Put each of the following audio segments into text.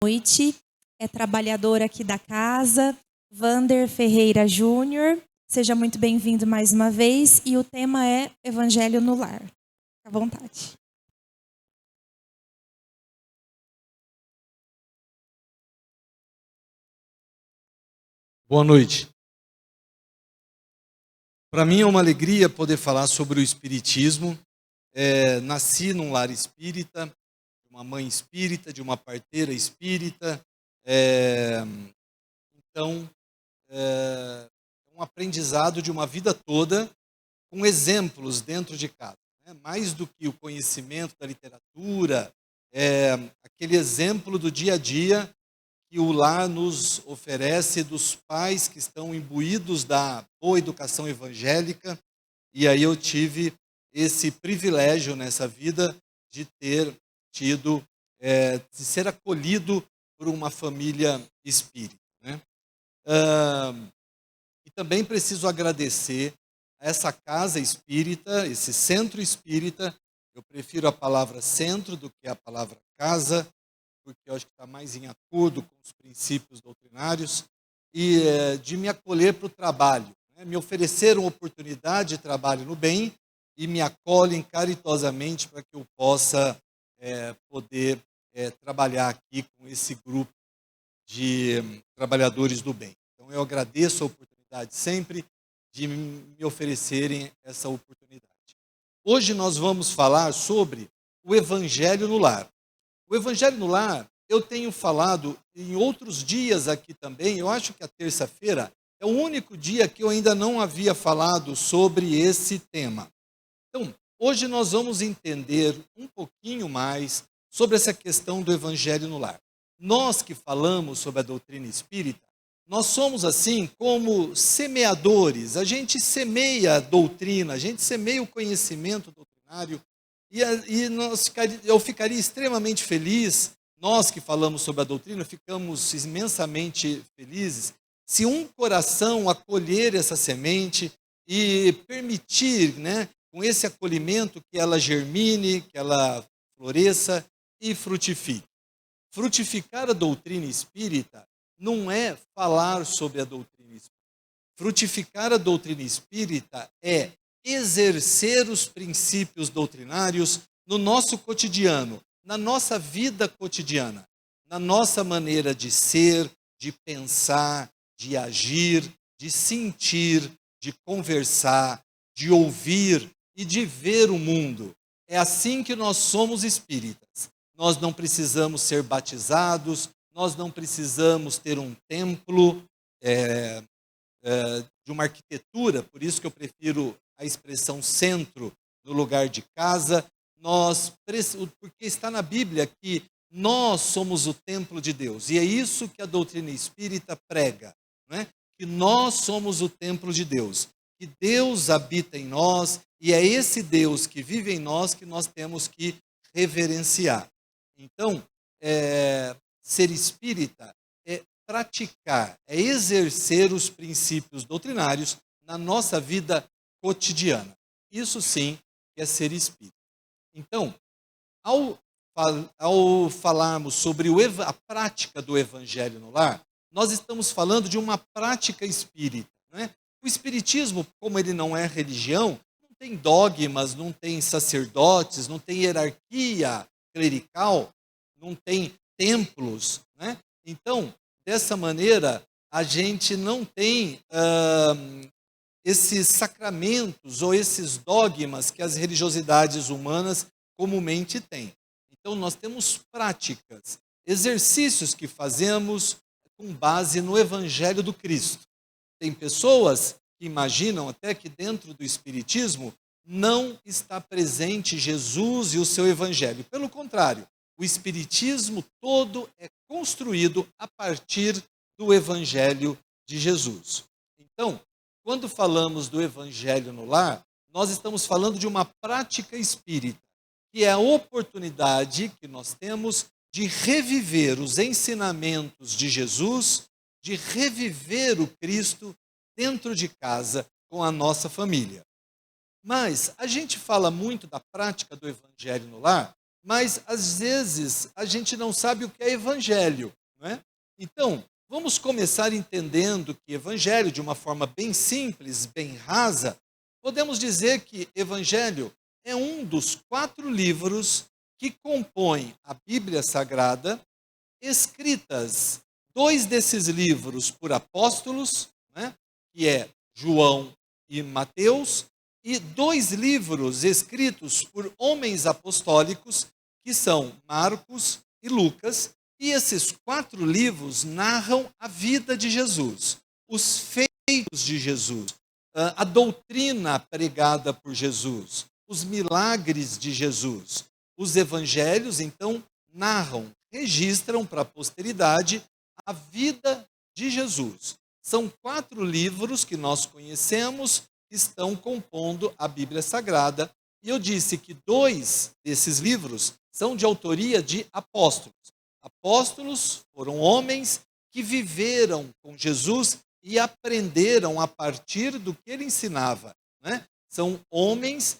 Noite, é trabalhador aqui da casa, Vander Ferreira Júnior. Seja muito bem-vindo mais uma vez e o tema é Evangelho no Lar. Fique à vontade. Boa noite. Para mim é uma alegria poder falar sobre o Espiritismo. Nasci num lar espírita, de uma mãe espírita, de uma parteira espírita. Então, é um aprendizado de uma vida toda, com exemplos dentro de casa. Mais do que o conhecimento da literatura, aquele exemplo do dia a dia que o lar nos oferece, dos pais que estão imbuídos da boa educação evangélica. E aí eu tive esse privilégio nessa vida de ter tido, de ser acolhido por uma família espírita, né? E também preciso agradecer a essa casa espírita, esse centro espírita. Eu prefiro a palavra centro do que a palavra casa, porque eu acho que está mais em acordo com os princípios doutrinários, e de me acolher para o trabalho. Me ofereceram oportunidade de trabalho no bem e me acolhem caritosamente para que eu possa poder trabalhar aqui com esse grupo de trabalhadores do bem. Então eu agradeço a oportunidade sempre de me oferecerem essa oportunidade. Hoje nós vamos falar sobre o Evangelho no Lar. O Evangelho no Lar, eu tenho falado em outros dias aqui também. Eu acho que a terça-feira é o único dia que eu ainda não havia falado sobre esse tema. Então, hoje nós vamos entender um pouquinho mais sobre essa questão do Evangelho no Lar. Nós que falamos sobre a doutrina espírita, nós somos assim como semeadores. A gente semeia a doutrina, a gente semeia o conhecimento doutrinário. Eu ficaria extremamente feliz, nós que falamos sobre a doutrina, ficamos imensamente felizes, se um coração acolher essa semente e permitir, com esse acolhimento, que ela germine, que ela floresça e frutifique. Frutificar a doutrina espírita não é falar sobre a doutrina espírita. Frutificar a doutrina espírita é exercer os princípios doutrinários no nosso cotidiano, na nossa vida cotidiana, na nossa maneira de ser, de pensar, de agir, de sentir, de conversar, de ouvir e de ver o mundo. É assim que nós somos espíritas. Nós não precisamos ser batizados, nós não precisamos ter um templo, de uma arquitetura, por isso que eu prefiro a expressão centro no lugar de casa. Porque está na Bíblia que nós somos o templo de Deus, e é isso que a doutrina espírita prega, que nós somos o templo de Deus, que Deus habita em nós, e é esse Deus que vive em nós que nós temos que reverenciar. Então, ser espírita é praticar, é exercer os princípios doutrinários na nossa vida cotidiana. Isso sim é ser espírita. Então, ao falarmos sobre a prática do Evangelho no Lar, nós estamos falando de uma prática espírita. O espiritismo, como ele não é religião, não tem dogmas, não tem sacerdotes, não tem hierarquia clerical, não tem templos. Então, dessa maneira, a gente não tem esses sacramentos ou esses dogmas que as religiosidades humanas comumente têm. Então, nós temos práticas, exercícios que fazemos com base no Evangelho do Cristo. Tem pessoas que imaginam até que dentro do Espiritismo não está presente Jesus e o seu Evangelho. Pelo contrário, o Espiritismo todo é construído a partir do Evangelho de Jesus. Então, quando falamos do Evangelho no Lar, nós estamos falando de uma prática espírita, que é a oportunidade que nós temos de reviver os ensinamentos de Jesus, de reviver o Cristo dentro de casa com a nossa família. Mas a gente fala muito da prática do Evangelho no Lar mas às vezes a gente não sabe o que é evangelho, não é? Então, vamos começar entendendo que evangelho, de uma forma bem simples, bem rasa, podemos dizer que evangelho é um dos 4 livros que compõem a Bíblia Sagrada, escritas 2 desses livros por apóstolos, né, que é João e Mateus, e 2 livros escritos por homens apostólicos, que são Marcos e Lucas, e esses 4 livros narram a vida de Jesus, os feitos de Jesus, a doutrina pregada por Jesus, os milagres de Jesus. Os evangelhos, então, narram, registram para a posteridade a vida de Jesus. São 4 livros que nós conhecemos, que estão compondo a Bíblia Sagrada. E eu disse que 2 desses livros são de autoria de apóstolos. Apóstolos foram homens que viveram com Jesus e aprenderam a partir do que ele ensinava, né? São homens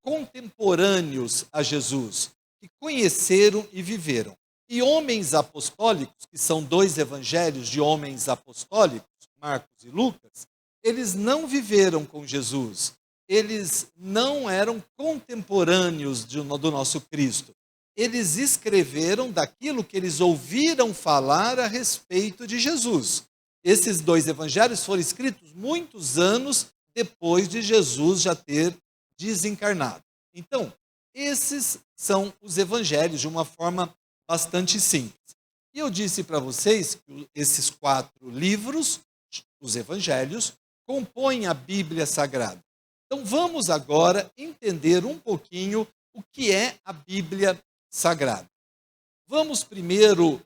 contemporâneos a Jesus, que conheceram e viveram. E homens apostólicos, que são 2 evangelhos de homens apostólicos, Marcos e Lucas, eles não viveram com Jesus, eles não eram contemporâneos do nosso Cristo. Eles escreveram daquilo que eles ouviram falar a respeito de Jesus. Esses 2 evangelhos foram escritos muitos anos depois de Jesus já ter desencarnado. Então, esses são os evangelhos de uma forma bastante simples. E eu disse para vocês que esses 4 livros, os evangelhos, compõem a Bíblia Sagrada. Então vamos agora entender um pouquinho o que é a Bíblia Sagrada. Vamos primeiro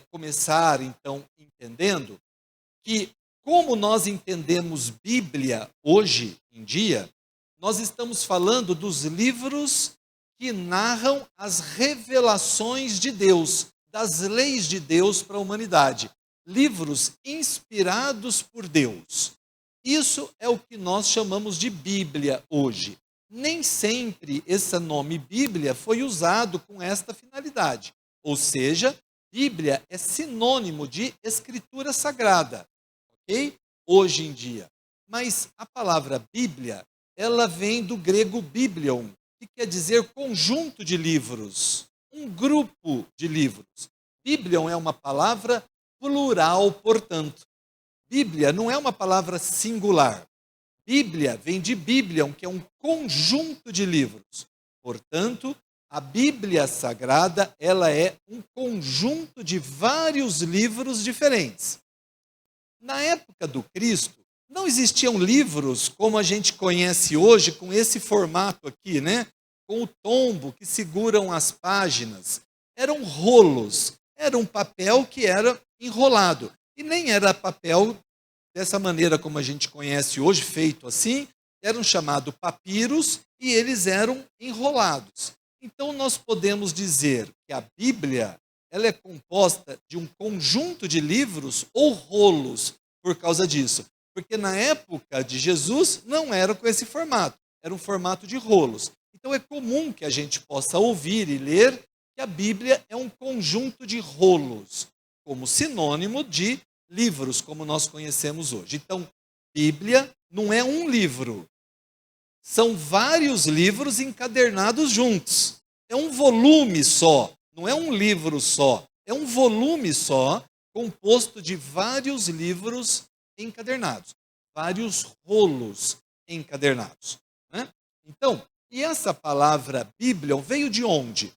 começar então entendendo que, como nós entendemos Bíblia hoje em dia, nós estamos falando dos livros que narram as revelações de Deus, das leis de Deus para a humanidade. Livros inspirados por Deus. Isso é o que nós chamamos de Bíblia hoje. Nem sempre esse nome Bíblia foi usado com esta finalidade. Ou seja, Bíblia é sinônimo de escritura sagrada, ok? Hoje em dia. Mas a palavra Bíblia, ela vem do grego biblion, que quer dizer conjunto de livros, um grupo de livros. Biblion é uma palavra plural, portanto. Bíblia não é uma palavra singular. Bíblia vem de biblion, que é um conjunto de livros. Portanto, a Bíblia Sagrada, ela é um conjunto de vários livros diferentes. Na época do Cristo, não existiam livros como a gente conhece hoje, com esse formato aqui, né? Com o tombo que seguram as páginas. Eram rolos, era um papel que era enrolado. E nem era papel dessa maneira como a gente conhece hoje, feito assim, eram chamados papiros e eles eram enrolados. Então nós podemos dizer que a Bíblia, ela é composta de um conjunto de livros ou rolos por causa disso. Porque na época de Jesus não era com esse formato, era um formato de rolos. Então é comum que a gente possa ouvir e ler que a Bíblia é um conjunto de rolos, como sinônimo de livros, como nós conhecemos hoje. Então, Bíblia não é um livro, são vários livros encadernados juntos. É um volume só, não é um livro só, é um volume só, composto de vários livros encadernados, vários rolos encadernados, né? Então, e essa palavra Bíblia veio de onde?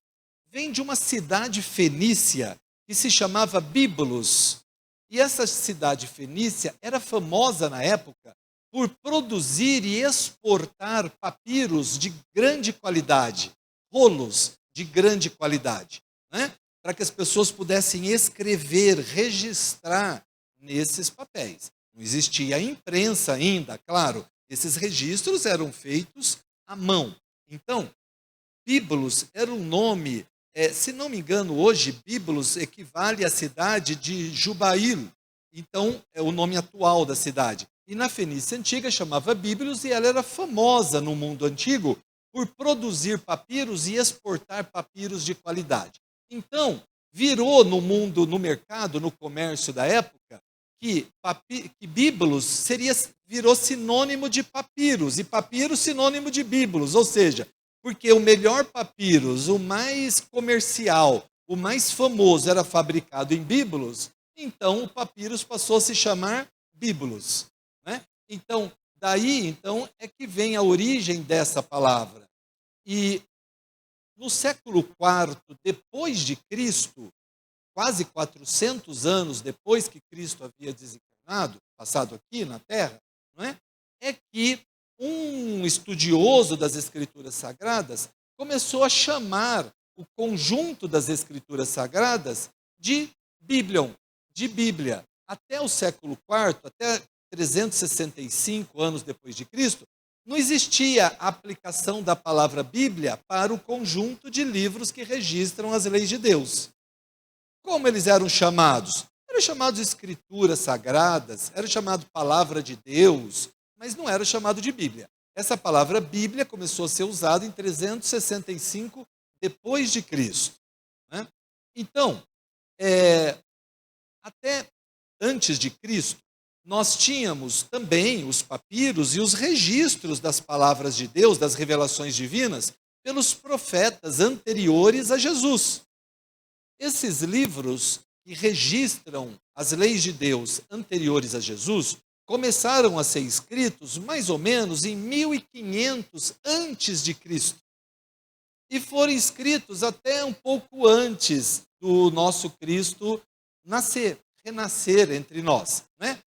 Vem de uma cidade fenícia que se chamava Bíbulos. E essa cidade fenícia era famosa na época por produzir e exportar papiros de grande qualidade, rolos de grande qualidade, né? Para que as pessoas pudessem escrever, registrar nesses papéis. Não existia a imprensa ainda, claro. Esses registros eram feitos à mão. Então, Bíbulos era um nome, se não me engano, hoje, Bíbulos equivale à cidade de Jubail. Então, é o nome atual da cidade. E na Fenícia Antiga chamava Bíbulos e ela era famosa no mundo antigo por produzir papiros e exportar papiros de qualidade. Então, virou no mundo, no mercado, no comércio da época, que bíbulos virou sinônimo de papiros, e papiro sinônimo de bíbulos, ou seja, porque o melhor papiros, o mais comercial, o mais famoso era fabricado em bíbulos, então o papiros passou a se chamar bíbulos, né? Então, daí é que vem a origem dessa palavra. E no século IV depois de Cristo, quase 400 anos depois que Cristo havia desencarnado, passado aqui na Terra, não é? É que um estudioso das Escrituras Sagradas começou a chamar o conjunto das Escrituras Sagradas de Biblion, de Bíblia. Até o século IV, até 365 anos depois de Cristo, não existia a aplicação da palavra Bíblia para o conjunto de livros que registram as leis de Deus. Como eles eram chamados? Eram chamados Escrituras Sagradas, era chamado Palavra de Deus, mas não era chamado de Bíblia. Essa palavra Bíblia começou a ser usada em 365 depois de Cristo, né? Então, até antes de Cristo, nós tínhamos também os papiros e os registros das palavras de Deus, das revelações divinas, pelos profetas anteriores a Jesus. Esses livros que registram as leis de Deus anteriores a Jesus começaram a ser escritos mais ou menos em 1500 antes de Cristo. E foram escritos até um pouco antes do nosso Cristo renascer entre nós, né?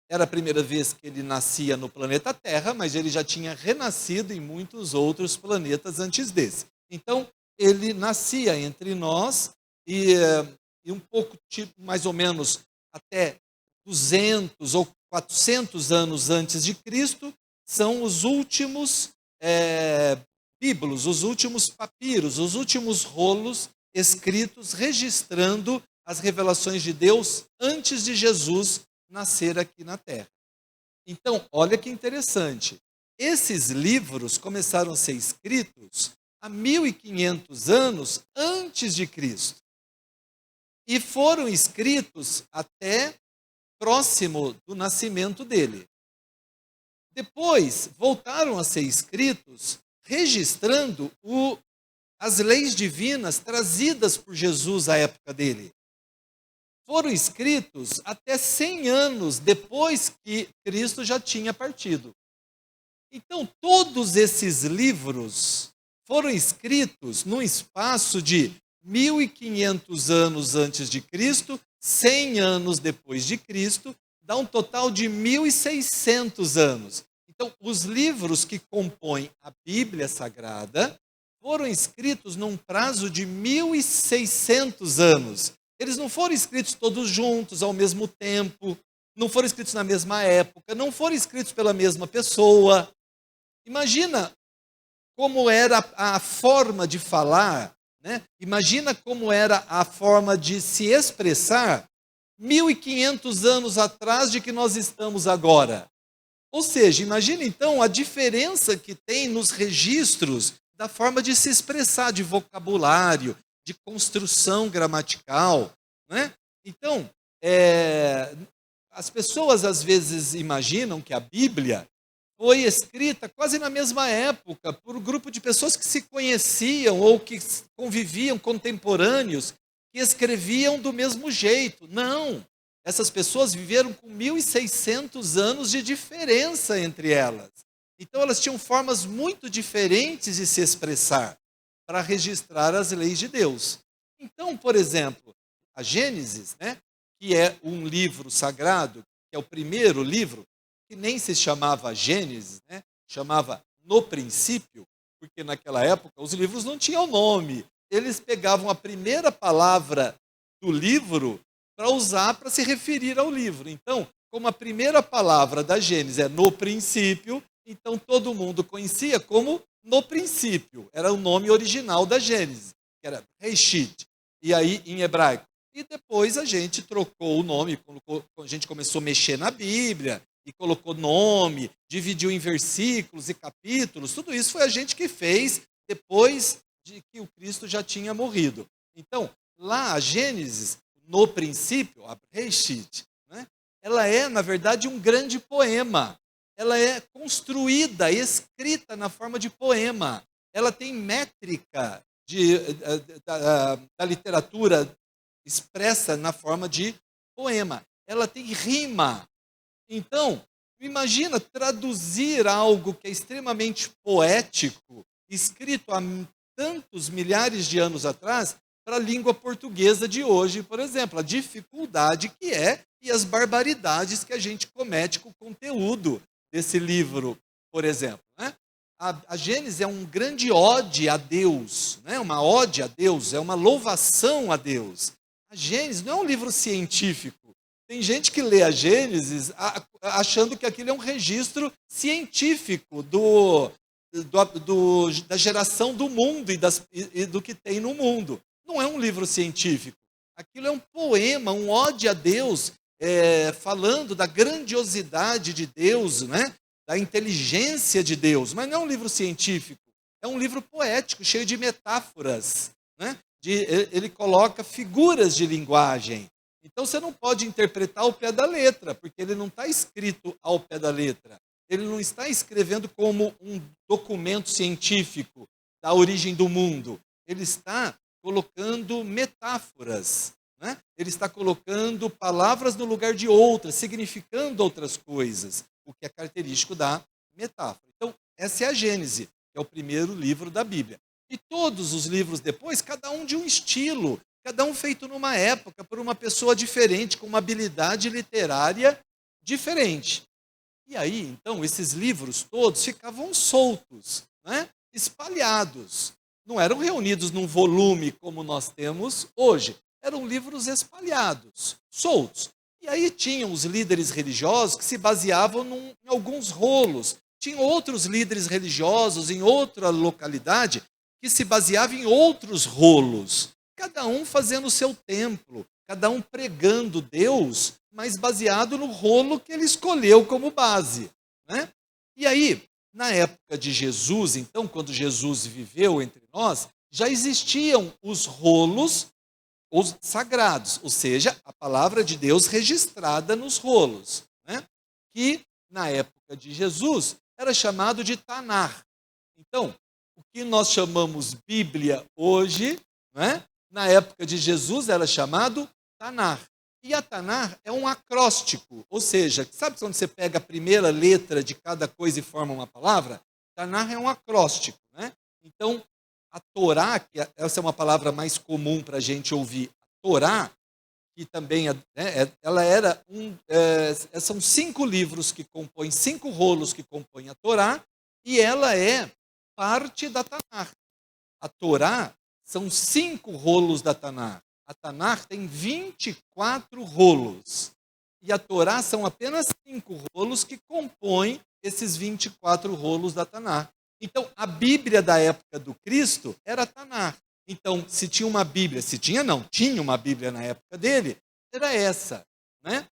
Era a primeira vez que ele nascia no planeta Terra, mas ele já tinha renascido em muitos outros planetas antes desse. Então, ele nascia entre nós e um pouco, mais ou menos, até 200 ou 400 anos antes de Cristo, são os últimos bíbulos, os últimos papiros, os últimos rolos escritos registrando as revelações de Deus antes de Jesus nascer aqui na Terra. Então, olha que interessante. Esses livros começaram a ser escritos há 1500 anos antes de Cristo. E foram escritos até próximo do nascimento dele. Depois, voltaram a ser escritos registrando as leis divinas trazidas por Jesus à época dele. Foram escritos até 100 anos depois que Cristo já tinha partido. Então, todos esses livros foram escritos num espaço de 1500 anos antes de Cristo, 100 anos depois de Cristo, dá um total de 1600 anos. Então, os livros que compõem a Bíblia Sagrada foram escritos num prazo de 1600 anos. Eles não foram escritos todos juntos, ao mesmo tempo, não foram escritos na mesma época, não foram escritos pela mesma pessoa. Imagina como era a forma de falar, né? Imagina como era a forma de se expressar 1500 anos atrás de que nós estamos agora. Ou seja, imagina então a diferença que tem nos registros da forma de se expressar, de vocabulário, de construção gramatical, né? Então, as pessoas às vezes imaginam que a Bíblia foi escrita quase na mesma época por um grupo de pessoas que se conheciam ou que conviviam, contemporâneos, que escreviam do mesmo jeito. Não, essas pessoas viveram com 1600 anos de diferença entre elas. Então elas tinham formas muito diferentes de se expressar para registrar as leis de Deus. Então, por exemplo, a Gênesis, né, que é um livro sagrado, que é o primeiro livro, que nem se chamava Gênesis, né, chamava No Princípio, porque naquela época os livros não tinham nome. Eles pegavam a primeira palavra do livro para usar para se referir ao livro. Então, como a primeira palavra da Gênesis é No Princípio, então todo mundo conhecia como No Princípio. Era o nome original da Gênesis, que era Reishit, e aí em hebraico. E depois a gente trocou o nome, quando a gente começou a mexer na Bíblia, e colocou nome, dividiu em versículos e capítulos, tudo isso foi a gente que fez depois de que o Cristo já tinha morrido. Então, lá a Gênesis, no princípio, a Bereshit, né, ela é, na verdade, um grande poema. Ela é construída, escrita na forma de poema. Ela tem métrica da literatura expressa na forma de poema. Ela tem rima. Então, imagina traduzir algo que é extremamente poético, escrito há tantos milhares de anos atrás, para a língua portuguesa de hoje, por exemplo. A dificuldade que é e as barbaridades que a gente comete com o conteúdo desse livro, por exemplo. Né? A Gênesis é um grande ode a Deus, né? Uma ode a Deus, é uma louvação a Deus. A Gênesis não é um livro científico. Tem gente que lê a Gênesis achando que aquilo é um registro científico da geração do mundo e do que tem no mundo. Não é um livro científico. Aquilo é um poema, um ode a Deus, falando da grandiosidade de Deus, né? Da inteligência de Deus. Mas não é um livro científico. É um livro poético, cheio de metáforas. Né? Ele coloca figuras de linguagem. Então você não pode interpretar ao pé da letra, porque ele não está escrito ao pé da letra. Ele não está escrevendo como um documento científico da origem do mundo. Ele está colocando metáforas. Né? Ele está colocando palavras no lugar de outras, significando outras coisas, o que é característico da metáfora. Então, essa é a Gênese, que é o primeiro livro da Bíblia. E todos os livros depois, cada um de um estilo, cada um feito numa época, por uma pessoa diferente, com uma habilidade literária diferente. E aí, então, esses livros todos ficavam soltos, né? Espalhados. Não eram reunidos num volume como nós temos hoje. Eram livros espalhados, soltos. E aí tinham os líderes religiosos que se baseavam em alguns rolos. Tinham outros líderes religiosos em outra localidade que se baseavam em outros rolos. Cada um fazendo o seu templo, cada um pregando Deus, mas baseado no rolo que ele escolheu como base. Né? E aí, na época de Jesus, então, quando Jesus viveu entre nós, já existiam os rolos os sagrados, ou seja, a palavra de Deus registrada nos rolos, né? Que na época de Jesus era chamado de Tanar. Então, o que nós chamamos Bíblia hoje, né? Na época de Jesus era chamado Tanar. E a Tanar é um acróstico, ou seja, sabe quando você pega a primeira letra de cada coisa e forma uma palavra? Tanar é um acróstico, né? Então, a Torá, que essa é uma palavra mais comum para a gente ouvir, a Torá, que também ela era são 5 livros que compõem, 5 rolos que compõem a Torá, e ela é parte da Tanar. A Torá são 5 rolos da Tanar. A Tanar tem 24 rolos. E a Torá são apenas 5 rolos que compõem esses 24 rolos da Tanar. Então, a Bíblia da época do Cristo era a Tanar. Então, se tinha uma Bíblia, tinha uma Bíblia na época dele, era essa. Né?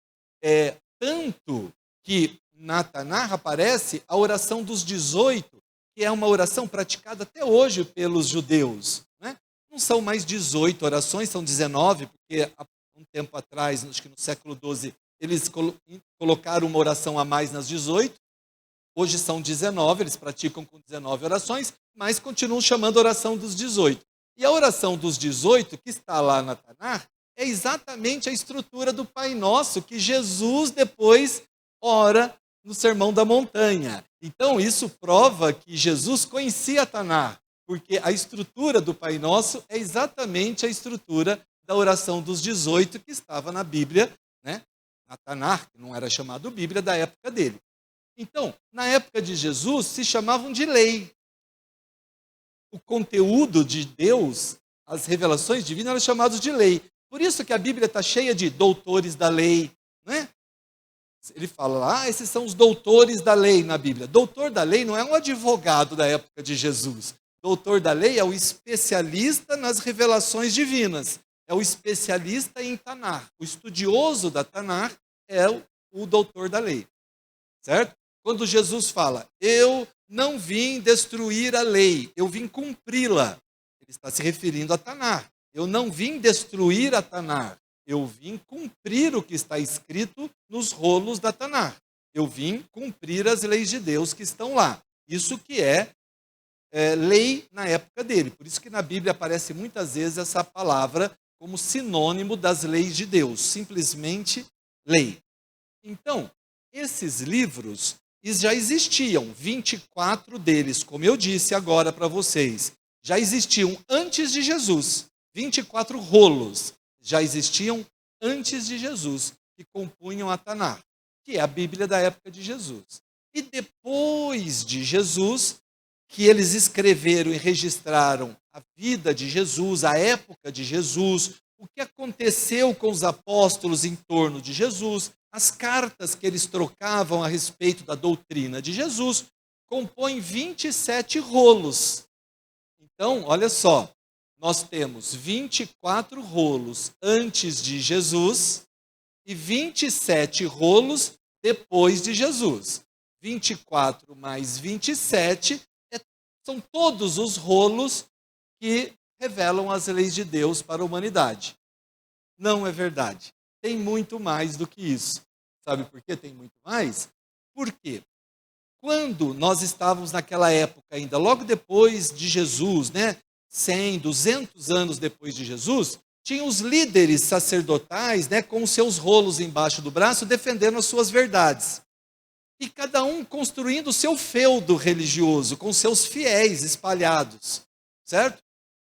Tanto que na Tanar aparece a oração dos 18, que é uma oração praticada até hoje pelos judeus. Né? Não são mais 18 orações, são 19, porque há um tempo atrás, acho que no século XII, eles colocaram uma oração a mais nas 18. Hoje são 19, eles praticam com 19 orações, mas continuam chamando a oração dos 18. E a oração dos 18, que está lá na Tanar, é exatamente a estrutura do Pai Nosso que Jesus depois ora no Sermão da Montanha. Então, isso prova que Jesus conhecia a Tanar, porque a estrutura do Pai Nosso é exatamente a estrutura da oração dos 18 que estava na Bíblia, né? Na Tanar, que não era chamado Bíblia, da época dele. Então, na época de Jesus, se chamavam de lei. O conteúdo de Deus, as revelações divinas, eram chamados de lei. Por isso que a Bíblia está cheia de doutores da lei. Né? Ele fala lá, esses são os doutores da lei na Bíblia. Doutor da lei não é um advogado da época de Jesus. Doutor da lei é o especialista nas revelações divinas. É o especialista em Tanar. O estudioso da Tanar é o doutor da lei. certo? Quando Jesus fala, eu não vim destruir a lei, eu vim cumpri-la. Ele está se referindo a Tanar. Eu não vim destruir a Tanar, eu vim cumprir o que está escrito nos rolos da Tanar. Eu vim cumprir as leis de Deus que estão lá. Isso que é lei na época dele. Por isso que na Bíblia aparece muitas vezes essa palavra como sinônimo das leis de Deus, simplesmente lei. Então, esses livros já existiam, 24 deles, como eu disse agora para vocês, já existiam antes de Jesus. 24 rolos já existiam antes de Jesus, que compunham a Tanar, que é a Bíblia da época de Jesus. E depois de Jesus, que eles escreveram e registraram a vida de Jesus, a época de Jesus, o que aconteceu com os apóstolos em torno de Jesus, as cartas que eles trocavam a respeito da doutrina de Jesus, compõem 27 rolos. Então, olha só, nós temos 24 rolos antes de Jesus e 27 rolos depois de Jesus. 24 mais 27 são todos os rolos que revelam as leis de Deus para a humanidade. Não é verdade. Tem muito mais do que isso. Sabe por que tem muito mais? Porque quando nós estávamos naquela época ainda, logo depois de Jesus, 100, 200 anos depois de Jesus, tinha os líderes sacerdotais, com os seus rolos embaixo do braço, defendendo as suas verdades. E cada um construindo o seu feudo religioso, com seus fiéis espalhados, certo?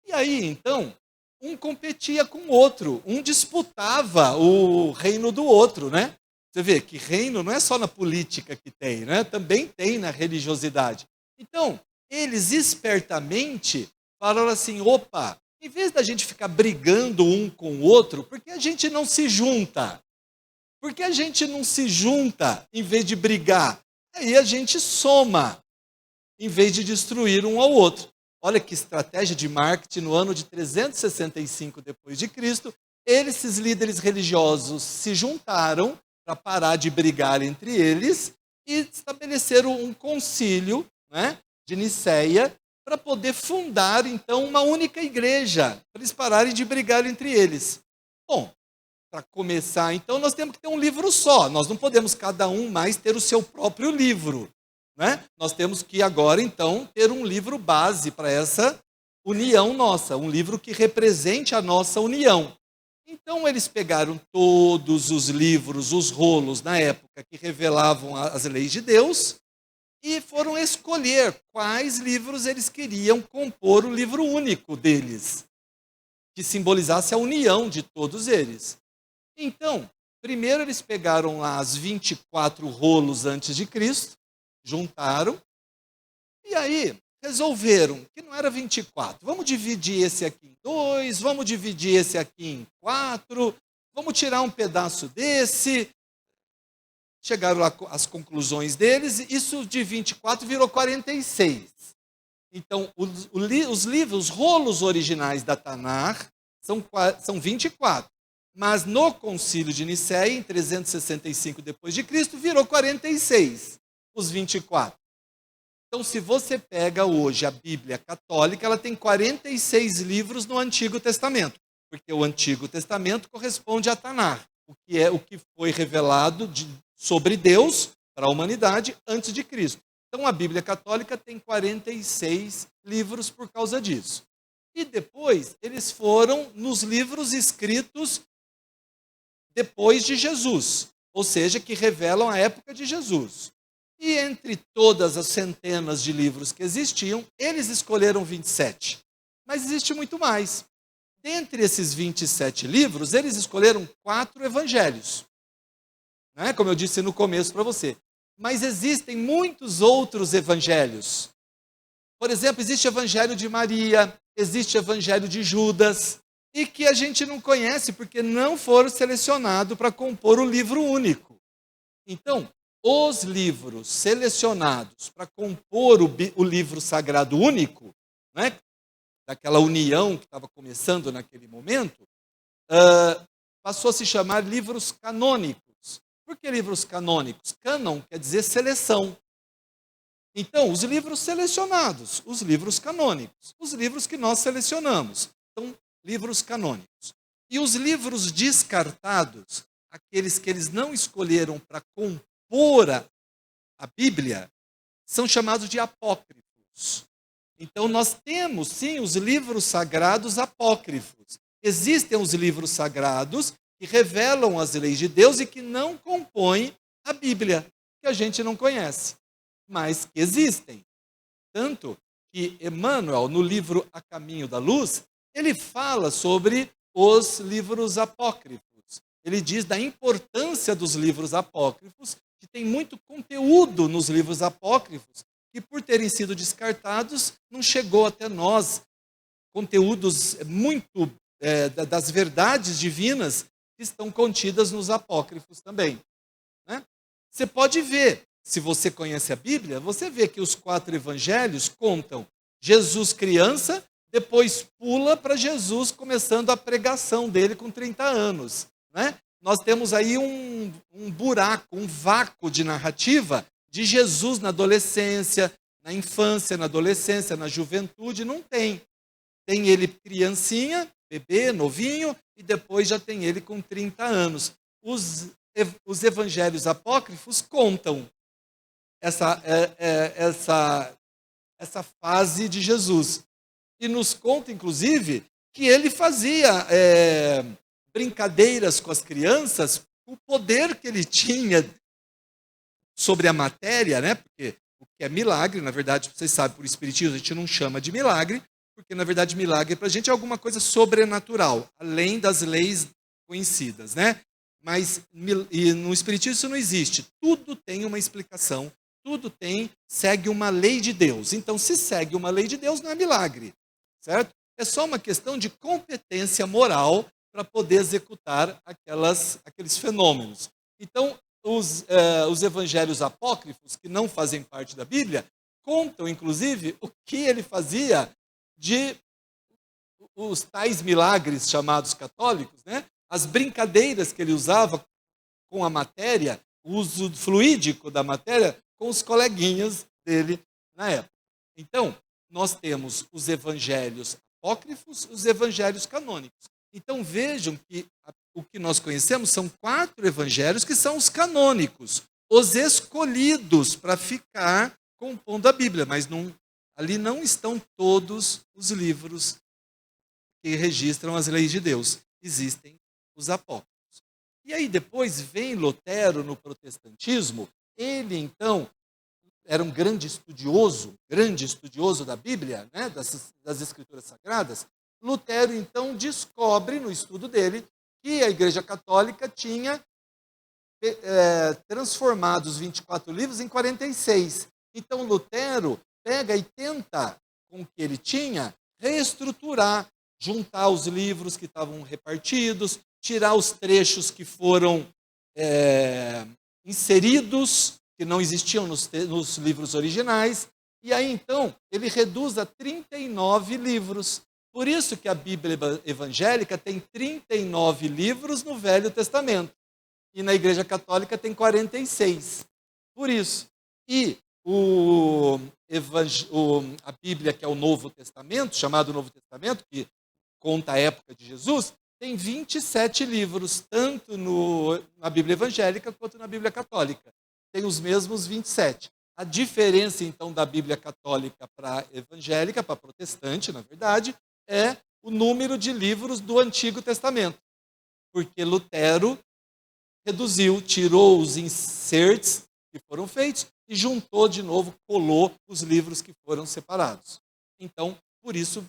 E aí, então, um competia com o outro, um disputava o reino do outro, né? Você vê que reino não é só na política que tem, né? Também tem na religiosidade. Então, eles espertamente falaram assim, opa, em vez da gente ficar brigando um com o outro, por que a gente não se junta? Por que a gente não se junta em vez de brigar? Aí a gente soma, em vez de destruir um ao outro. Olha que estratégia de marketing no ano de 365 depois de Cristo. Esses líderes religiosos se juntaram para parar de brigar entre eles e estabeleceram um concílio, de Niceia para poder fundar então uma única igreja, para eles pararem de brigar entre eles. Bom, para começar, então, nós temos que ter um livro só. Nós não podemos cada um mais ter o seu próprio livro. Nós temos que agora, então, ter um livro base para essa união nossa. Um livro que represente a nossa união. Então, eles pegaram todos os livros, os rolos, na época, que revelavam as leis de Deus, e foram escolher quais livros eles queriam compor o livro único deles, que simbolizasse a união de todos eles. Então, primeiro eles pegaram lá as 24 rolos antes de Cristo, juntaram, e aí resolveram que não era 24. Vamos dividir esse aqui em 2, vamos dividir esse aqui em 4, vamos tirar um pedaço desse. Chegaram lá às conclusões deles, isso de 24 virou 46. Então, os livros, os rolos originais da Tanar são 24. Mas no concílio de Niceia, em 365 depois de Cristo, virou 46, os 24. Então, se você pega hoje a Bíblia católica, ela tem 46 livros no Antigo Testamento, porque o Antigo Testamento corresponde a Tanar, o que foi revelado sobre Deus para a humanidade antes de Cristo. Então, a Bíblia católica tem 46 livros por causa disso. E depois, eles foram nos livros escritos depois de Jesus, ou seja, que revelam a época de Jesus. E entre todas as centenas de livros que existiam, eles escolheram 27. Mas existe muito mais. Dentre esses 27 livros, eles escolheram 4 evangelhos. Como eu disse no começo para você. Mas existem muitos outros evangelhos. Por exemplo, existe o evangelho de Maria, existe o evangelho de Judas, e que a gente não conhece porque não foram selecionados para compor o livro único. Então, os livros selecionados para compor o livro sagrado único, daquela união que estava começando naquele momento, passou a se chamar livros canônicos. Por que livros canônicos? Cânon quer dizer seleção. Então, os livros selecionados, os livros canônicos, os livros que nós selecionamos, são livros canônicos. E os livros descartados, aqueles que eles não escolheram para compor a Bíblia, são chamados de apócrifos. Então, nós temos, sim, os livros sagrados apócrifos. Existem os livros sagrados que revelam as leis de Deus e que não compõem a Bíblia, que a gente não conhece, mas que existem. Tanto que Emmanuel, no livro A Caminho da Luz, ele fala sobre os livros apócrifos. Ele diz da importância dos livros apócrifos, que tem muito conteúdo nos livros apócrifos, que por terem sido descartados, não chegou até nós conteúdos muito das verdades divinas que estão contidas nos apócrifos também. Né? Você pode ver, se você conhece a Bíblia, você vê que os 4 evangelhos contam Jesus criança, depois pula para Jesus começando a pregação dele com 30 anos. Né? Nós temos aí um buraco, um vácuo de narrativa de Jesus na adolescência, na infância, na adolescência, na juventude, não tem. Tem ele criancinha, bebê, novinho, e depois já tem ele com 30 anos. Os evangelhos apócrifos contam essa fase de Jesus. E nos conta, inclusive, que ele fazia brincadeiras com as crianças, o poder que ele tinha sobre a matéria, né? Porque o que é milagre, na verdade, vocês sabem, por espiritismo a gente não chama de milagre, porque na verdade milagre para a gente é alguma coisa sobrenatural, além das leis conhecidas, né? Mas e no espiritismo isso não existe. Tudo tem uma explicação, tudo segue uma lei de Deus. Então, se segue uma lei de Deus, não é milagre, certo? É só uma questão de competência moral para poder executar aqueles fenômenos. Então, os evangelhos apócrifos, que não fazem parte da Bíblia, contam, inclusive, o que ele fazia de os tais milagres chamados católicos, né? As brincadeiras que ele usava com a matéria, o uso fluídico da matéria, com os coleguinhas dele na época. Então, nós temos os evangelhos apócrifos, os evangelhos canônicos. Então, vejam que o que nós conhecemos são 4 evangelhos que são os canônicos, os escolhidos para ficar compondo a Bíblia, mas ali não estão todos os livros que registram as leis de Deus. Existem os apócrifos. E aí depois vem Lutero no protestantismo. Ele, então, era um grande estudioso da Bíblia, né, das Escrituras Sagradas. Lutero, então, descobre no estudo dele que a Igreja Católica tinha transformado os 24 livros em 46. Então, Lutero pega e tenta, com o que ele tinha, reestruturar, juntar os livros que estavam repartidos, tirar os trechos que foram inseridos, que não existiam nos livros originais, e aí, então, ele reduz a 39 livros. Por isso que a Bíblia evangélica tem 39 livros no Velho Testamento, e na Igreja Católica tem 46. Por isso. E a Bíblia, que é o Novo Testamento, chamado Novo Testamento, que conta a época de Jesus, tem 27 livros, tanto na Bíblia evangélica quanto na Bíblia católica. Tem os mesmos 27. A diferença, então, da Bíblia católica para a evangélica, para a protestante, na verdade, é o número de livros do Antigo Testamento. Porque Lutero reduziu, tirou os inserts que foram feitos e juntou de novo, colou os livros que foram separados. Então, por isso,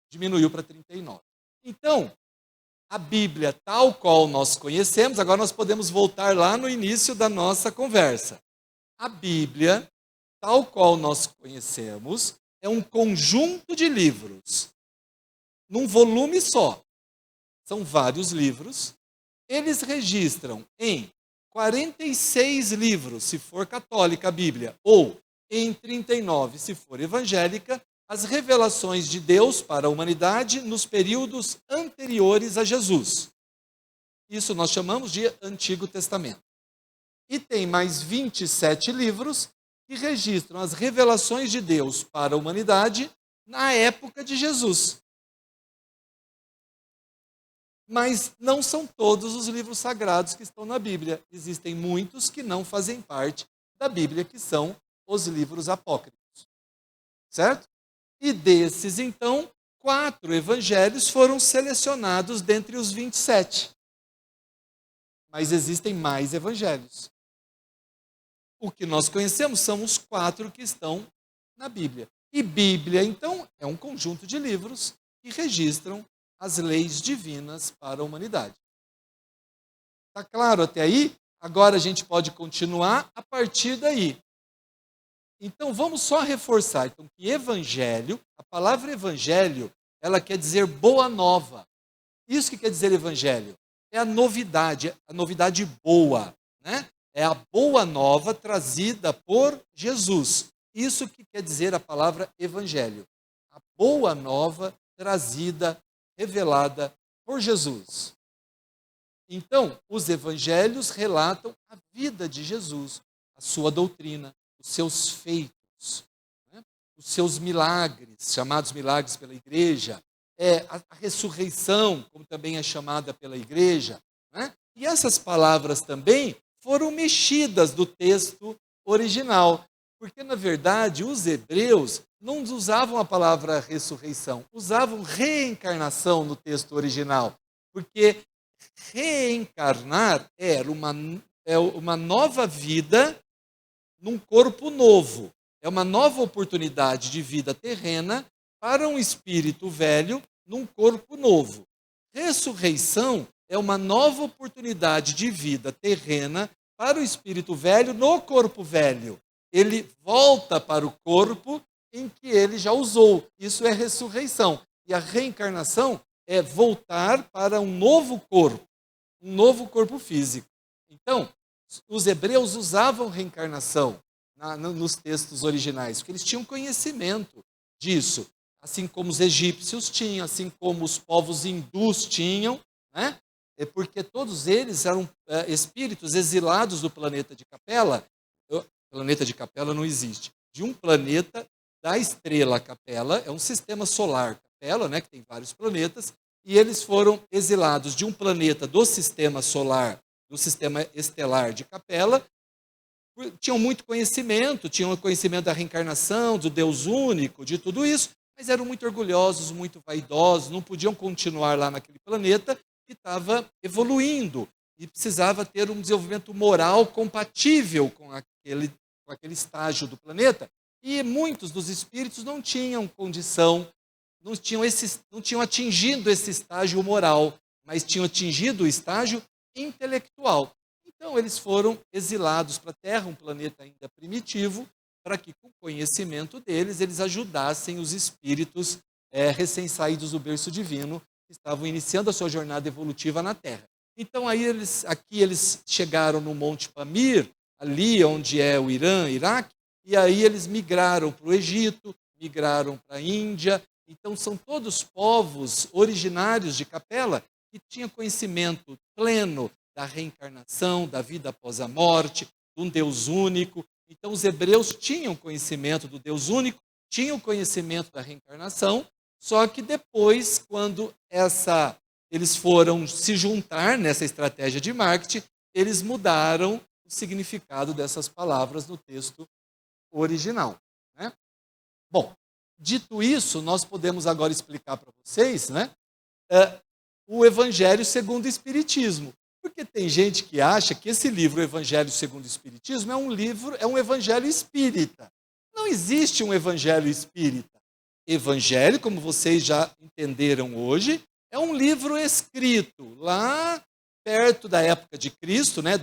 diminuiu para 39. Então, a Bíblia tal qual nós conhecemos, agora nós podemos voltar lá no início da nossa conversa. A Bíblia, tal qual nós conhecemos, é um conjunto de livros, num volume só. São vários livros. Eles registram em 46 livros, se for católica a Bíblia, ou em 39, se for evangélica, as revelações de Deus para a humanidade nos períodos anteriores a Jesus. Isso nós chamamos de Antigo Testamento. E tem mais 27 livros que registram as revelações de Deus para a humanidade na época de Jesus. Mas não são todos os livros sagrados que estão na Bíblia. Existem muitos que não fazem parte da Bíblia, que são os livros apócrifos. Certo? E desses, então, 4 evangelhos foram selecionados dentre os 27. Mas existem mais evangelhos. O que nós conhecemos são os 4 que estão na Bíblia. E Bíblia, então, é um conjunto de livros que registram as leis divinas para a humanidade. Está claro até aí? Agora a gente pode continuar a partir daí. Então vamos só reforçar então, que evangelho, a palavra evangelho, ela quer dizer boa nova. Isso que quer dizer evangelho. É a novidade boa, né? É a boa nova trazida por Jesus. Isso que quer dizer a palavra evangelho. A boa nova trazida, revelada por Jesus. Então, os evangelhos relatam a vida de Jesus, a sua doutrina, os seus feitos, né? Os seus milagres, chamados milagres pela igreja, a ressurreição, como também é chamada pela igreja, né? E essas palavras também foram mexidas do texto original, porque, na verdade, os hebreus não usavam a palavra ressurreição, usavam reencarnação no texto original, porque reencarnar era uma nova vida num corpo novo, é uma nova oportunidade de vida terrena para um espírito velho num corpo novo. Ressurreição é uma nova oportunidade de vida terrena para o espírito velho no corpo velho. Ele volta para o corpo em que ele já usou. Isso é ressurreição. E a reencarnação é voltar para um novo corpo físico. Então, os hebreus usavam reencarnação nos textos originais, porque eles tinham conhecimento disso, assim como os egípcios tinham, assim como os povos hindus tinham, né? Porque todos eles eram espíritos exilados do planeta de Capela. Planeta de Capela não existe. De um planeta da estrela Capela, é um sistema solar Capela, né, que tem vários planetas, e eles foram exilados de um planeta do sistema solar, do sistema estelar de Capela. Tinham muito conhecimento, tinham conhecimento da reencarnação, do Deus único, de tudo isso, mas eram muito orgulhosos, muito vaidosos, não podiam continuar lá naquele planeta que estava evoluindo e precisava ter um desenvolvimento moral compatível com aquele estágio do planeta. E muitos dos espíritos não tinham condição, não tinham atingido esse estágio moral, mas tinham atingido o estágio intelectual. Então eles foram exilados para a Terra, um planeta ainda primitivo, para que com o conhecimento deles eles ajudassem os espíritos recém-saídos do berço divino, que estavam iniciando a sua jornada evolutiva na Terra. Então aí eles chegaram no Monte Pamir, ali onde é o Irã, Iraque, e aí eles migraram para o Egito, migraram para a Índia. Então são todos povos originários de Capela que tinham conhecimento pleno da reencarnação, da vida após a morte, de um Deus único. Então os hebreus tinham conhecimento do Deus único, tinham conhecimento da reencarnação, só que depois, quando eles foram se juntar nessa estratégia de marketing, eles mudaram o significado dessas palavras no texto original, né? Bom, dito isso, nós podemos agora explicar para vocês, né, o Evangelho segundo o Espiritismo. Porque tem gente que acha que esse livro, o Evangelho segundo o Espiritismo, é um evangelho espírita. Não existe um evangelho espírita. Evangelho, como vocês já entenderam hoje, é um livro escrito lá perto da época de Cristo, né?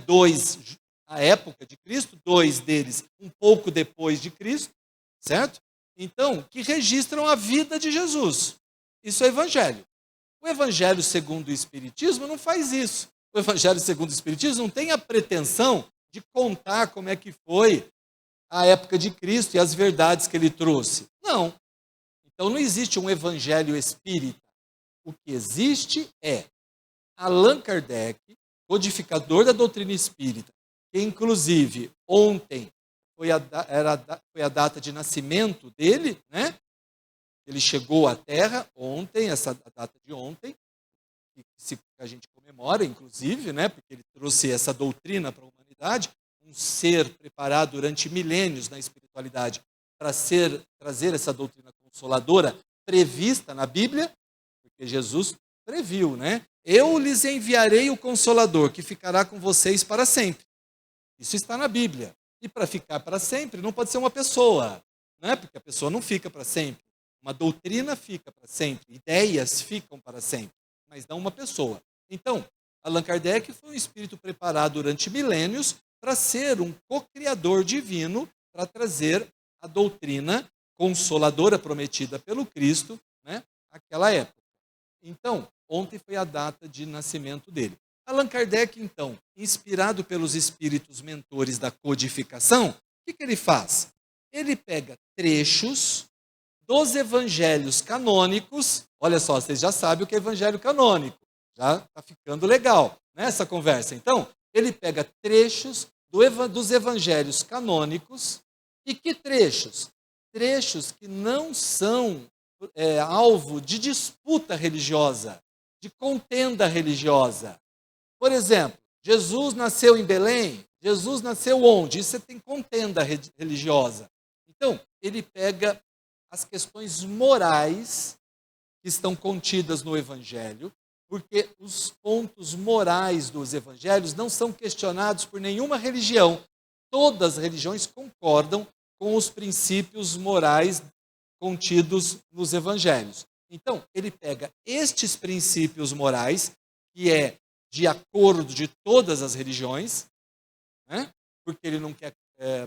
A época de Cristo, 2 deles um pouco depois de Cristo, certo? Então, que registram a vida de Jesus. Isso é evangelho. O Evangelho segundo o Espiritismo não faz isso. O Evangelho segundo o Espiritismo não tem a pretensão de contar como é que foi a época de Cristo e as verdades que ele trouxe. Não. Então não existe um Evangelho espírita. O que existe é Allan Kardec, codificador da doutrina espírita, que inclusive ontem foi a data de nascimento dele, né? Ele chegou à Terra ontem, a data de ontem, que a gente comemora, inclusive, né? Porque ele trouxe essa doutrina para a humanidade, um ser preparado durante milênios na espiritualidade para trazer essa doutrina consoladora prevista na Bíblia, porque Jesus previu, né? Eu lhes enviarei o Consolador, que ficará com vocês para sempre. Isso está na Bíblia. E para ficar para sempre não pode ser uma pessoa, né? Porque a pessoa não fica para sempre. Uma doutrina fica para sempre, ideias ficam para sempre, mas não uma pessoa. Então, Allan Kardec foi um espírito preparado durante milênios para ser um co-criador divino, para trazer a doutrina consoladora prometida pelo Cristo, né, naquela época. Então, ontem foi a data de nascimento dele. Allan Kardec, então, inspirado pelos espíritos mentores da codificação, o que ele faz? Ele pega trechos dos evangelhos canônicos. Olha só, vocês já sabem o que é evangelho canônico. Já está ficando legal, né, essa conversa. Então, ele pega trechos dos evangelhos canônicos. E que trechos? Trechos que não são alvo de disputa religiosa, de contenda religiosa. Por exemplo, Jesus nasceu em Belém, Jesus nasceu onde? Isso tem contenda religiosa. Então, ele pega as questões morais que estão contidas no Evangelho, porque os pontos morais dos Evangelhos não são questionados por nenhuma religião. Todas as religiões concordam com os princípios morais contidos nos Evangelhos. Então, ele pega estes princípios morais, que é de acordo de todas as religiões, né? Porque ele não quer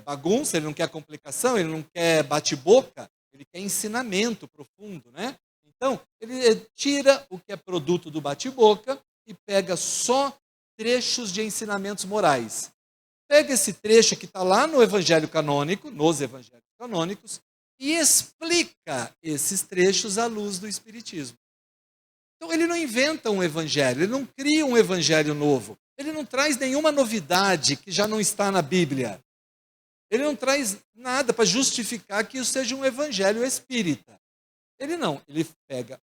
bagunça, ele não quer complicação, ele não quer bate-boca, ele quer ensinamento profundo, né? Então, ele tira o que é produto do bate-boca e pega só trechos de ensinamentos morais. Pega esse trecho que está lá no Evangelho canônico, nos Evangelhos canônicos, e explica esses trechos à luz do Espiritismo. Então, ele não inventa um evangelho, ele não cria um evangelho novo, ele não traz nenhuma novidade que já não está na Bíblia. Ele não traz nada para justificar que isso seja um evangelho espírita. Ele não, ele pega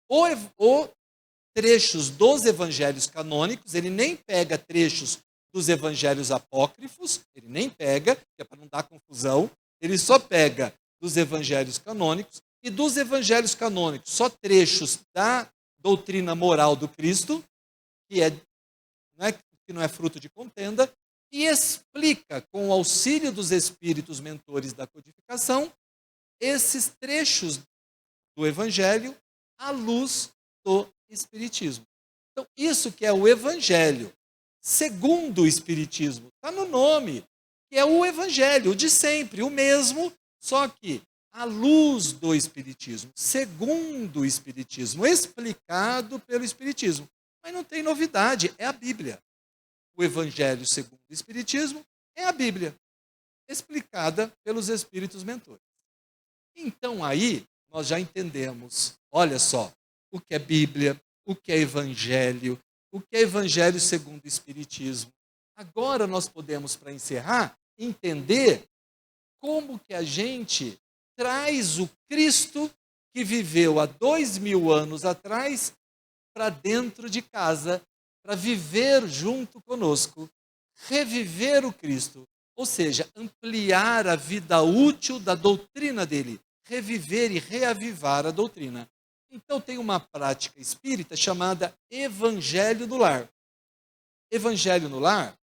trechos dos evangelhos canônicos, ele nem pega trechos dos evangelhos apócrifos, ele nem pega, que é para não dar confusão, ele só pega dos evangelhos canônicos, e dos evangelhos canônicos só trechos da doutrina moral do Cristo, que não é fruto de contenda, e explica, com o auxílio dos espíritos mentores da codificação, esses trechos do Evangelho à luz do Espiritismo. Então, isso que é o Evangelho, segundo o Espiritismo, está no nome, que é o Evangelho, o de sempre, o mesmo, só que à luz do Espiritismo, segundo o Espiritismo, explicado pelo Espiritismo. Mas não tem novidade, é a Bíblia. O Evangelho segundo o Espiritismo é a Bíblia, explicada pelos Espíritos mentores. Então aí nós já entendemos, olha só, o que é Bíblia, o que é Evangelho segundo o Espiritismo. Agora nós podemos, para encerrar, entender como que a gente traz o Cristo que viveu há 2000 anos atrás para dentro de casa, para viver junto conosco, reviver o Cristo, ou seja, ampliar a vida útil da doutrina dele, reviver e reavivar a doutrina. Então tem uma prática espírita chamada Evangelho no Lar. Evangelho no Lar,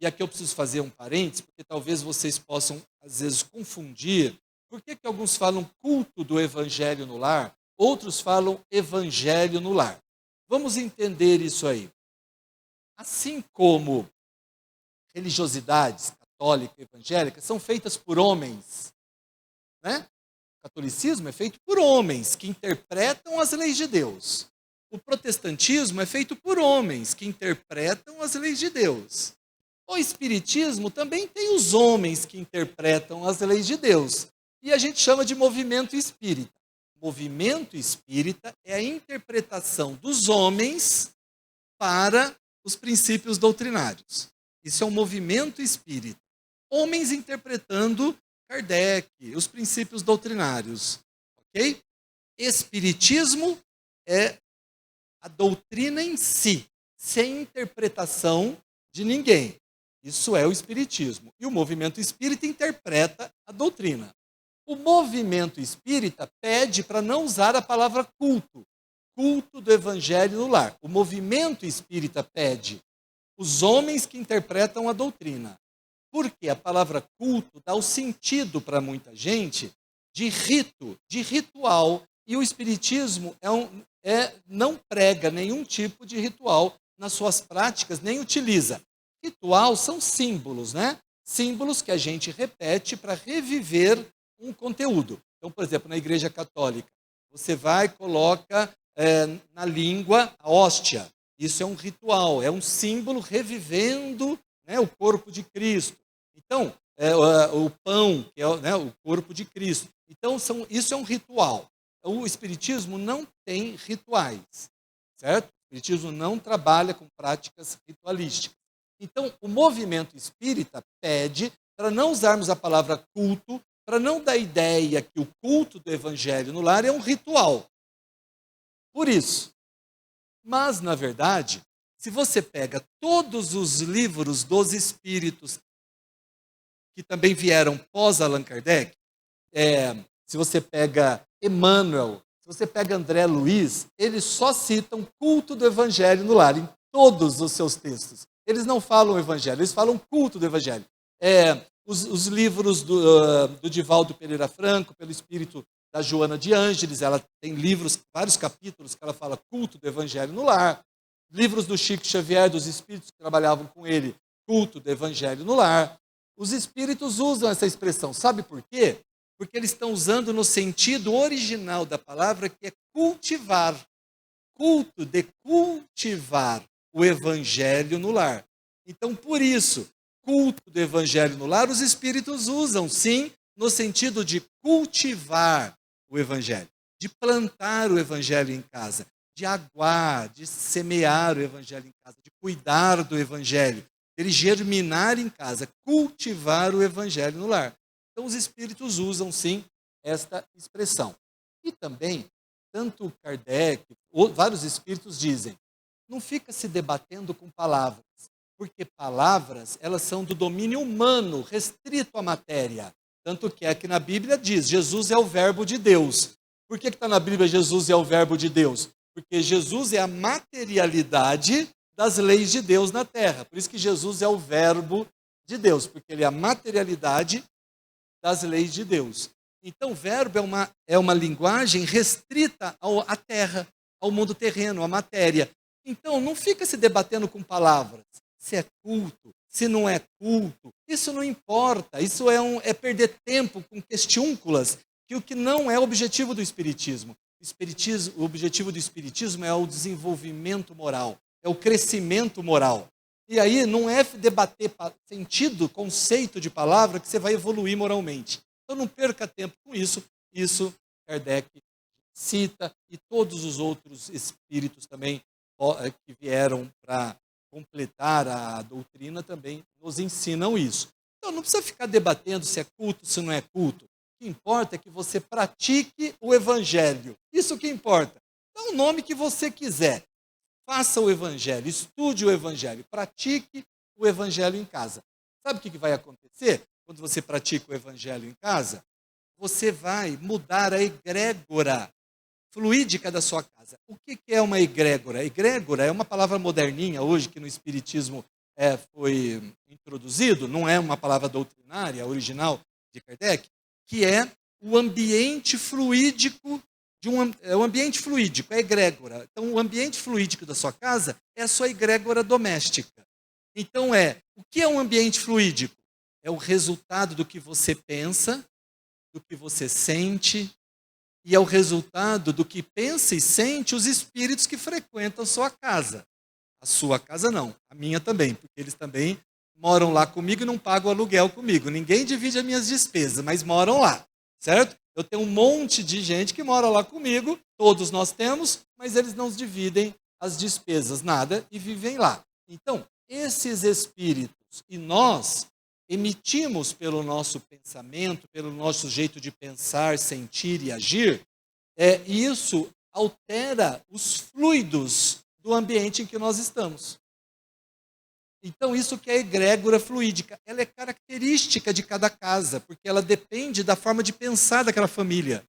e aqui eu preciso fazer um parênteses, porque talvez vocês possam, às vezes, confundir. Por que alguns falam culto do Evangelho no Lar, outros falam Evangelho no Lar? Vamos entender isso aí. Assim como religiosidades católica e evangélica são feitas por homens, né? O catolicismo é feito por homens que interpretam as leis de Deus. O protestantismo é feito por homens que interpretam as leis de Deus. O espiritismo também tem os homens que interpretam as leis de Deus. E a gente chama de movimento espírita. movimento espírita é a interpretação dos homens para os princípios doutrinários. Isso é um movimento espírita. Homens interpretando Kardec, os princípios doutrinários. Ok? Espiritismo é a doutrina em si, sem interpretação de ninguém. Isso é o espiritismo. E o movimento espírita interpreta a doutrina. O movimento espírita pede para não usar a palavra culto. Culto do evangelho no lar. O movimento espírita pede os homens que interpretam a doutrina. Porque a palavra culto dá o sentido para muita gente de rito, de ritual. E o espiritismo não prega nenhum tipo de ritual nas suas práticas, nem utiliza. Ritual são símbolos, né? Símbolos que a gente repete para reviver um conteúdo. Então, por exemplo, na Igreja Católica, você vai e coloca na língua a hóstia. Isso é um ritual, é um símbolo revivendo, né, o corpo de Cristo. Então, o pão, que é, né, o corpo de Cristo. Então, isso é um ritual. O Espiritismo não tem rituais, certo? O Espiritismo não trabalha com práticas ritualísticas. Então, o movimento espírita pede para não usarmos a palavra culto, para não dar ideia que o culto do evangelho no lar é um ritual. Por isso. Mas, na verdade, se você pega todos os livros dos espíritos que também vieram pós Allan Kardec, se você pega Emmanuel, se você pega André Luiz, eles só citam culto do evangelho no lar, em todos os seus textos. Eles não falam evangelho, eles falam culto do evangelho. Os livros do Divaldo Pereira Franco, pelo espírito da Joana de Ângeles, ela tem livros, vários capítulos que ela fala culto do evangelho no lar. Livros do Chico Xavier, dos espíritos que trabalhavam com ele, culto do evangelho no lar. Os espíritos usam essa expressão, sabe por quê? Porque eles estão usando no sentido original da palavra, que é cultivar. Culto de cultivar o evangelho no lar. Então, por isso, culto do evangelho no lar, os espíritos usam, sim, no sentido de cultivar o evangelho, de plantar o evangelho em casa, de aguar, de semear o evangelho em casa, de cuidar do evangelho, ele germinar em casa, cultivar o evangelho no lar. Então, os espíritos usam, sim, esta expressão. E também, tanto Kardec, vários espíritos dizem, não fica se debatendo com palavras, porque palavras, elas são do domínio humano, restrito à matéria. Tanto que aqui na Bíblia diz, Jesus é o verbo de Deus. Por que está na Bíblia Jesus é o verbo de Deus? Porque Jesus é a materialidade das leis de Deus na terra. Por isso que Jesus é o verbo de Deus, porque ele é a materialidade das leis de Deus. Então, verbo é uma linguagem restrita à terra, ao mundo terreno, à matéria. Então, não fica se debatendo com palavras. Se é culto, se não é culto, isso não importa. Isso é perder tempo com questiúnculas, que o que não é o objetivo do Espiritismo. O objetivo do Espiritismo é o desenvolvimento moral, é o crescimento moral. E aí não é debater sentido, conceito de palavra que você vai evoluir moralmente. Então não perca tempo com isso. Isso Kardec cita e todos os outros espíritos também que vieram para completar a doutrina também nos ensinam isso. Então não precisa ficar debatendo se é culto, se não é culto. O que importa é que você pratique o evangelho. Isso que importa. Dá o nome que você quiser. Faça o evangelho, estude o evangelho, pratique o evangelho em casa. Sabe o que vai acontecer quando você pratica o evangelho em casa? Você vai mudar a egrégora fluídica da sua casa. O que é uma egrégora? Egrégora é uma palavra moderninha hoje que no Espiritismo foi introduzido, não é uma palavra doutrinária original de Kardec, que é o ambiente fluídico o ambiente fluídico, é egrégora. Então, o ambiente fluídico da sua casa é a sua egrégora doméstica. Então, o que é um ambiente fluídico? É o resultado do que você pensa, do que você sente, e é o resultado do que pensa e sente os espíritos que frequentam a sua casa. A sua casa não, a minha também, porque eles também moram lá comigo e não pagam aluguel comigo. Ninguém divide as minhas despesas, mas moram lá, certo? Eu tenho um monte de gente que mora lá comigo, todos nós temos, mas eles não dividem as despesas, nada, e vivem lá. Então, esses espíritos e nós emitimos pelo nosso pensamento, pelo nosso jeito de pensar, sentir e agir, e isso altera os fluidos do ambiente em que nós estamos. Então, isso que é a egrégora fluídica, ela é característica de cada casa, porque ela depende da forma de pensar daquela família,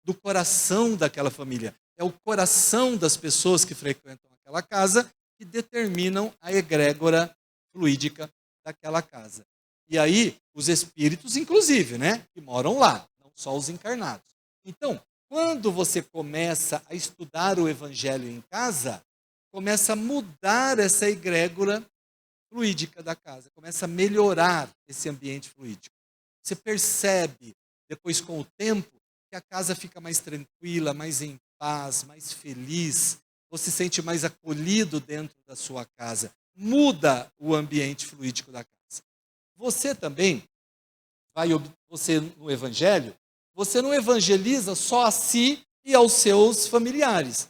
do coração daquela família. É o coração das pessoas que frequentam aquela casa que determinam a egrégora fluídica daquela casa. E aí, os espíritos, inclusive, né, que moram lá, não só os encarnados. Então, quando você começa a estudar o Evangelho em casa, começa a mudar essa egrégora fluídica da casa, começa a melhorar esse ambiente fluídico. Você percebe, depois com o tempo, que a casa fica mais tranquila, mais em paz, mais feliz, você se sente mais acolhido dentro da sua casa. Muda o ambiente fluídico da casa. Você também, você no Evangelho, você não evangeliza só a si e aos seus familiares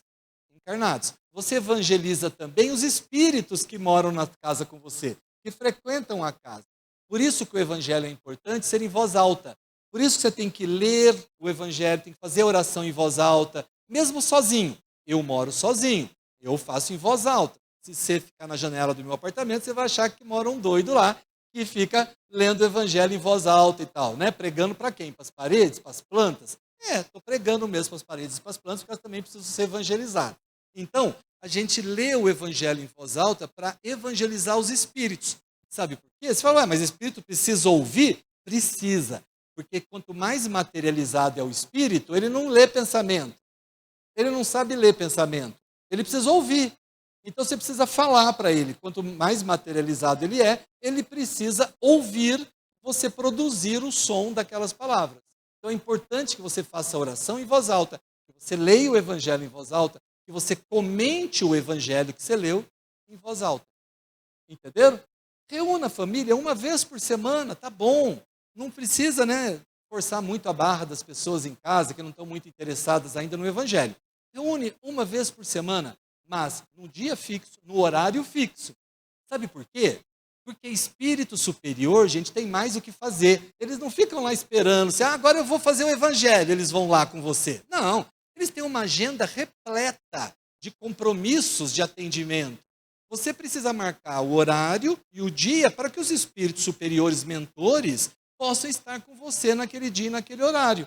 encarnados. Você evangeliza também os espíritos que moram na casa com você, que frequentam a casa. Por isso que o Evangelho é importante ser em voz alta. Por isso que você tem que ler o Evangelho, tem que fazer oração em voz alta, mesmo sozinho. Eu moro sozinho, eu faço em voz alta. Se você ficar na janela do meu apartamento, você vai achar que mora um doido lá, que fica lendo o Evangelho em voz alta e tal, né? Pregando para quem? Para as paredes, para as plantas? Estou pregando mesmo para as paredes e para as plantas, porque elas também precisam ser evangelizadas. Então, a gente lê o Evangelho em voz alta para evangelizar os espíritos. Sabe por quê? Você fala, mas o espírito precisa ouvir? Precisa. Porque quanto mais materializado é o espírito, ele não lê pensamento. Ele não sabe ler pensamento. Ele precisa ouvir. Então você precisa falar para ele. Quanto mais materializado ele precisa ouvir você produzir o som daquelas palavras. Então é importante que você faça a oração em voz alta, que você leia o Evangelho em voz alta, que você comente o Evangelho que você leu em voz alta. Entenderam? Reúna a família uma vez por semana, tá bom. Não precisa, forçar muito a barra das pessoas em casa que não estão muito interessadas ainda no Evangelho. Reúne uma vez por semana, mas num dia fixo, no horário fixo. Sabe por quê? Porque espírito superior, gente, tem mais o que fazer. Eles não ficam lá esperando, agora eu vou fazer o Evangelho, eles vão lá com você. Não. Eles têm uma agenda repleta de compromissos de atendimento. Você precisa marcar o horário e o dia para que os espíritos superiores mentores possam estar com você naquele dia e naquele horário,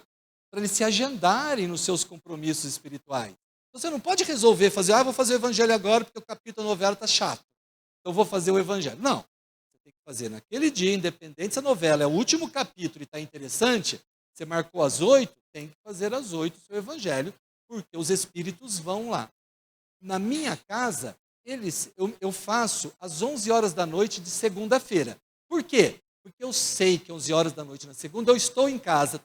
para eles se agendarem nos seus compromissos espirituais. Você não pode resolver fazer, vou fazer o Evangelho agora porque o capítulo da novela está chato, então vou fazer o Evangelho. Não, você tem que fazer naquele dia, independente se a novela é o último capítulo e está interessante, você marcou às 8, tem que fazer às 8 o seu Evangelho, porque os espíritos vão lá. Na minha casa, eu faço às 11 horas da noite de segunda-feira. Por quê? Porque eu sei que 11 horas da noite na segunda eu estou em casa,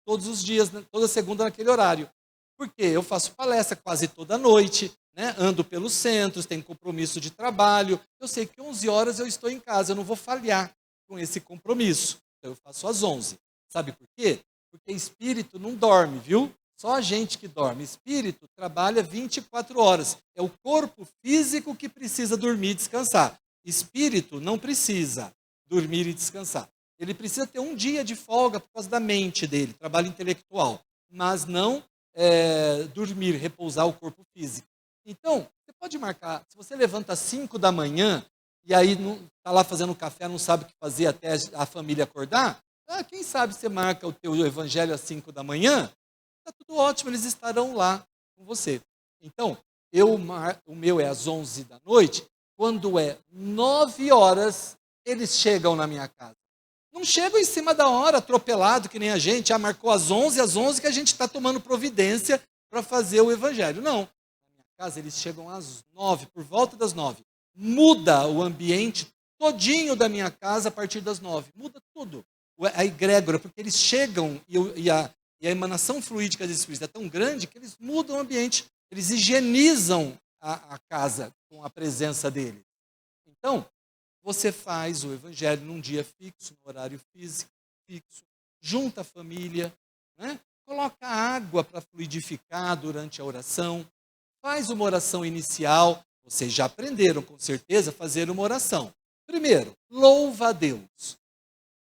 todos os dias, toda segunda naquele horário. Porque eu faço palestra quase toda noite, ando pelos centros, tenho compromisso de trabalho. Eu sei que 11 horas eu estou em casa, eu não vou falhar com esse compromisso. Então eu faço às 11. Sabe por quê? Porque espírito não dorme, viu? Só a gente que dorme. Espírito trabalha 24 horas. É o corpo físico que precisa dormir e descansar. Espírito não precisa dormir e descansar. Ele precisa ter um dia de folga por causa da mente dele, trabalho intelectual, mas não dormir, repousar o corpo físico. Então, você pode marcar, se você levanta às 5 da manhã e aí está lá fazendo café, não sabe o que fazer até a família acordar, quem sabe você marca o teu Evangelho às 5 da manhã, está tudo ótimo, eles estarão lá com você. Então, o meu é às 11 da noite, quando é 9 horas, eles chegam na minha casa. Não chegam em cima da hora, atropelado, que nem a gente, marcou às 11 que a gente está tomando providência para fazer o Evangelho. Não. Na minha casa, eles chegam às 9, por volta das 9. Muda o ambiente todinho da minha casa a partir das 9. Muda tudo. A egrégora, porque eles chegam e a emanação fluídica desse espírito é tão grande que eles mudam o ambiente, eles higienizam a casa com a presença dele. Então, você faz o Evangelho num dia fixo, no horário físico, fixo, junta a família, coloca água para fluidificar durante a oração, faz uma oração inicial. Vocês já aprenderam, com certeza, a fazer uma oração. Primeiro, louva a Deus.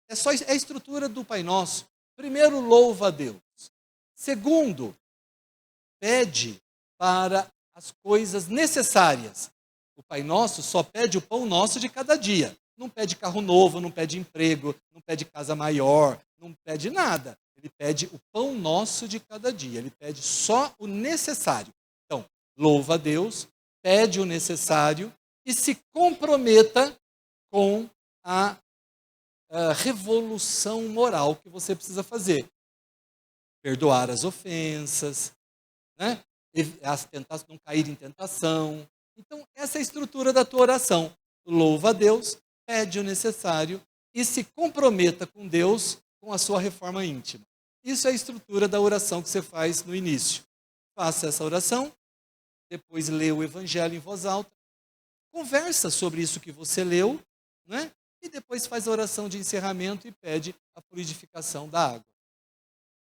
É a estrutura do Pai Nosso. Primeiro, louva a Deus. Segundo, pede para as coisas necessárias. O Pai Nosso só pede o pão nosso de cada dia. Não pede carro novo, não pede emprego, não pede casa maior, não pede nada. Ele pede o pão nosso de cada dia. Ele pede só o necessário. Então, louva a Deus, pede o necessário e se comprometa com a revolução moral que você precisa fazer. Perdoar as ofensas, né? Não cair em tentação. Então, essa é a estrutura da tua oração. Louva a Deus, pede o necessário e se comprometa com Deus com a sua reforma íntima. Isso é a estrutura da oração que você faz no início. Faça essa oração, depois lê o Evangelho em voz alta, conversa sobre isso que você leu, né? E depois faz a oração de encerramento e pede a fluidificação da água.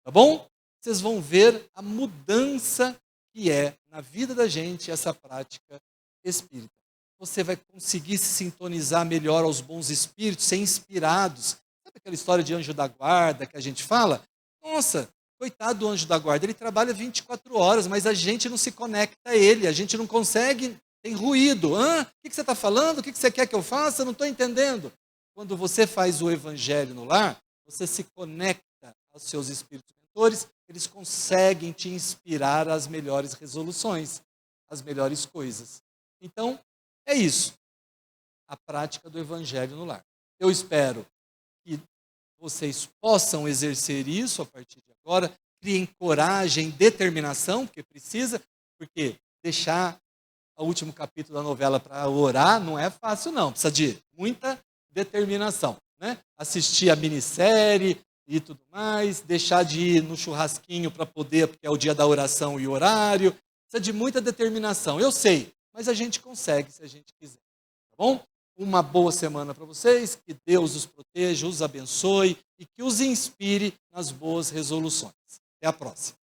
Tá bom? Vocês vão ver a mudança que é na vida da gente essa prática espírita. Você vai conseguir se sintonizar melhor aos bons espíritos, ser inspirados. Sabe aquela história de anjo da guarda que a gente fala? Nossa, coitado do anjo da guarda, ele trabalha 24 horas, mas a gente não se conecta a ele, a gente não consegue, tem ruído. O que você está falando? O que você quer que eu faça? Eu não estou entendendo. Quando você faz o evangelho no lar, você se conecta aos seus espíritos mentores, eles conseguem te inspirar às melhores resoluções, às melhores coisas. Então, é isso, a prática do evangelho no lar. Eu espero que vocês possam exercer isso a partir de agora, criem coragem, determinação, porque precisa, porque deixar o último capítulo da novela para orar não é fácil não, precisa de muita determinação, né? Assistir a minissérie e tudo mais, deixar de ir no churrasquinho para poder, porque é o dia da oração e horário, precisa de muita determinação, eu sei, mas a gente consegue se a gente quiser, tá bom? Uma boa semana para vocês, que Deus os proteja, os abençoe e que os inspire nas boas resoluções. Até a próxima.